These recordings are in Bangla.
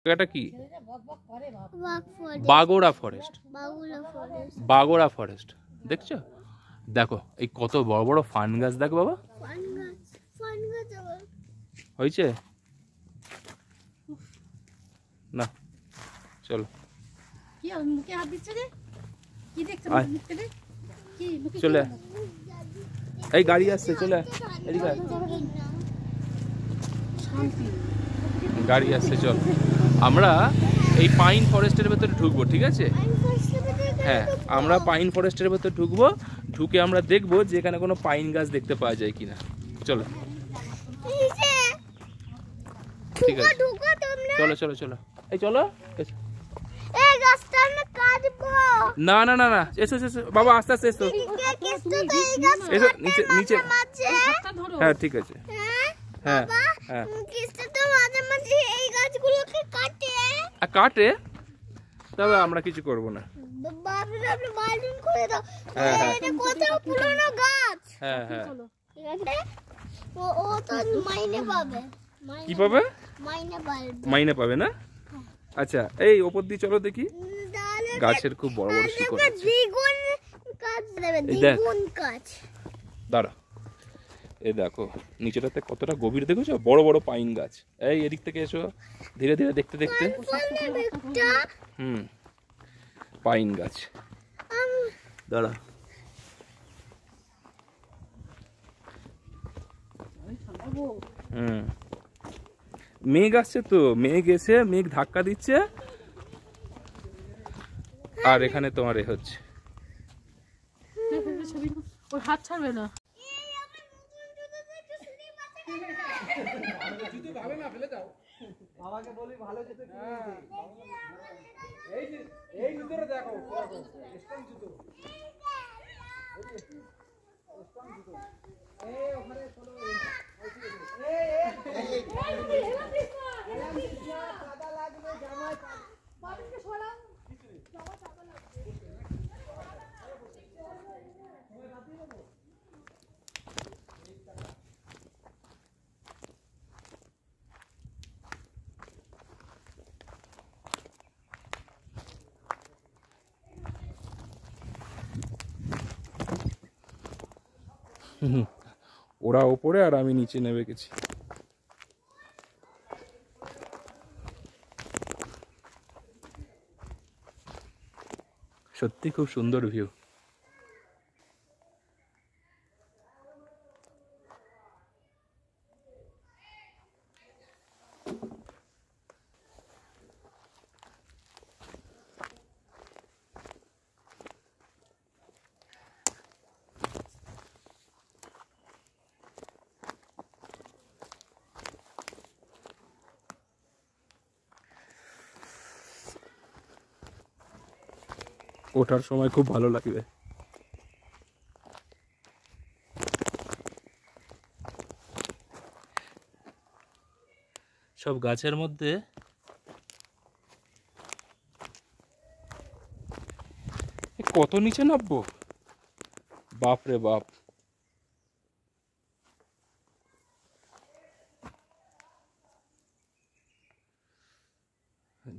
এটা কি? বাগোড়া ফরেস্ট। বাগোড়া ফরেস্ট দেখছো? দেখো এই কত বড় বড় ফান গাছ, দেখো বাবা হয়েছে না। চলো চলে এই গাড়ি আসছে, চলে এদিকে গাড়ি আসছে। চল আমরা এই পাইন ফরেস্টের ভেতরে ঢুকবো, ঠিক আছে? হ্যাঁ, আমরা পাইন ফরেস্টের ভেতরে ঢুকবো, ঢুকে আমরা দেখবো যে এখানে কোনো পাইন গাছ দেখতে পাওয়া যায় কিনা। চলো ঠিক আছে, চলো চলো চলো এই চলো। না না না না, এসো এসো বাবা, আস্তে আস্তে এসো, এসো নিচে নিচে। হ্যাঁ ঠিক আছে। হ্যাঁ হ্যাঁ কাটে, তবে আমরা কিছু করব না। হ্যাঁ হ্যাঁ কি পাবে? মাইনে পাবে না? আচ্ছা এই ওপর দিয়ে চলো দেখি, গাছের খুব বড় বড় শিকড় আছে। দাঁড়া, এই দেখো নিচেটাতে কতটা গভীর, দেখেছো? বড় বড় পাইন গাছ। এই এদিক থেকে এসো, ধীরে ধীরে দেখতে দেখতে। পাইন গাছ। দাঁড়া, মেঘ আসছে তো, মেঘ এসে মেঘ ধাক্কা দিচ্ছে, আর এখানে তোমার এ হচ্ছে। হাত ছাড়বে না, বাবাকে বলি ভালো জুতো কিনে দে। এই জুতোটা দেখো, স্ট্রং জুতো, স্ট্রং জুতো। এই ওখানে চলো, কাদা লাগবে জামায়, বাবাকে সরাও, জামা কাদা লাগবে। ওরা ওপরে আর আমি নিচে নেমে গেছি। সত্যি খুব সুন্দর ভিউ। ওঠার সময় খুব ভালো লাগবে। সব গাছের মধ্যে কত নিচে নামবো, বাপ রে বাপ।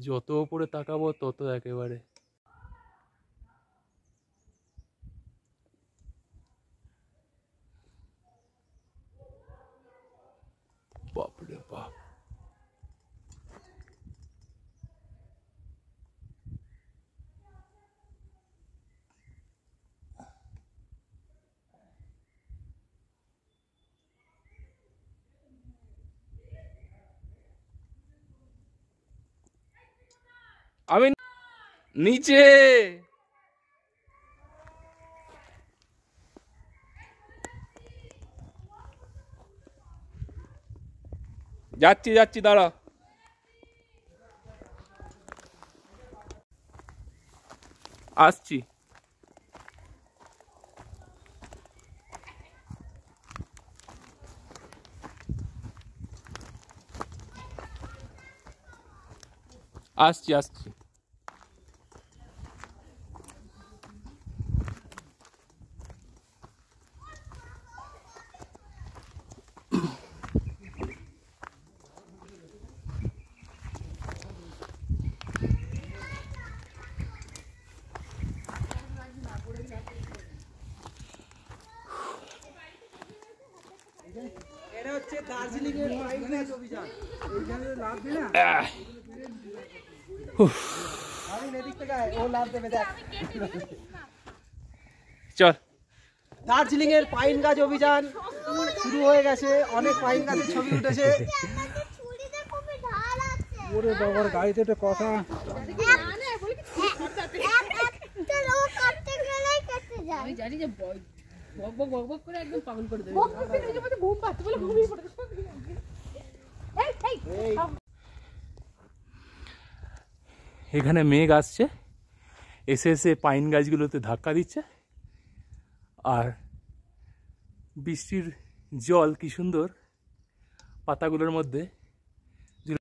যত উপরে তাকাবো তত একেবারে বাপ রে বাপ। আমি নিচে যাচ্ছি যাচ্ছি, দাঁড়া। আসছি। আসছি আসছি। দার্জিলিং এর পাইন গাছ অভিযান এইখানে লাভ দে না আমি এদিক থেকে ও লাভ দেবে দেখ চল দার্জিলিং এর পাইন গাছ অভিযান শুরু হয়ে গেছে অনেক পাইন গাছের ছবি উঠেছে ওরে বাবার গাড়িতে তো কথা আমি জানি যে বক বক বক বক করে একদম পাগল করে দেবে ঘুম পাচ্ছে বলে ঘুমিয়ে পড়েছে এখানে মেঘ আসছে এসে এসে পাইন গাছগুলোতে ধাক্কা দিচ্ছে আর বৃষ্টির জল কি সুন্দর পাতাগুলোর মধ্যে